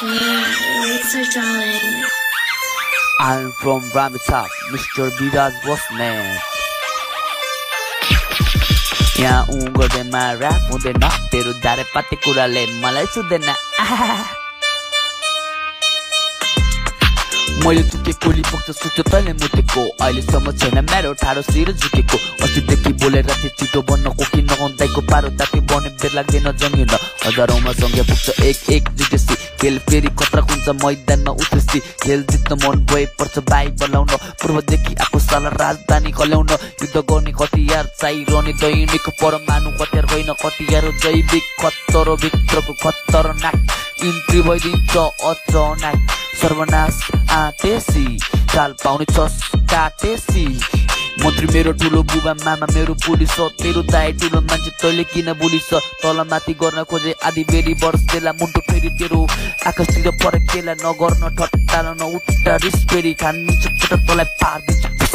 Razor darling. I'm from Ramitsap, Mr. Biraj Bosman. यहाँ गर्दैमा rap हुँदैन तेरो दारे पाते कुराले मलाई सुन्दैन मैले चुके कोली मुक्त सुत्यो तैले मुटेको अहिलेसम्म छैन मेरो ठाडो शिर झुकेको अस्तिदेखि बोलेर थिए छिटो बन्न कोकी नहुँदैको पारो ताती बने बेर लाग्दैन जङ्गिन हजारौँमा सङ्ख्या पुग्छ एक एक जुटेसी खेल फेरि खतरा हुन्छ मैदानमा उत्रेसी खेल जित्न मन भए पर्छ बाइक बनाउन पूर्वदेखि आएको साला राजधानी कल्याउन युद्ध गर्ने हतियार चाहिरहने दैनिक परमाणु हतियार होइन हतियार जैविक खतरो भित्रको खतरनाक इन्ट्री भइदिन्छ अचानक सर्वनाश आटेसी चाल पाउने छस् काटेसी मन्त्री मेरो ठुलो बुबा मामा मेरो पुलिस हो तेरो दाइ ठुलो मान्छे तैले किन बुलिस तल माथि गर्न खोजे आधी बेरी वर्ष बेला मुन्टो फेरि तेरो आकाशतिर फरक केला नगर्न ठट्टा न उठ्टा रिस फेरि खान्छ तँलाई पारिदिन्छु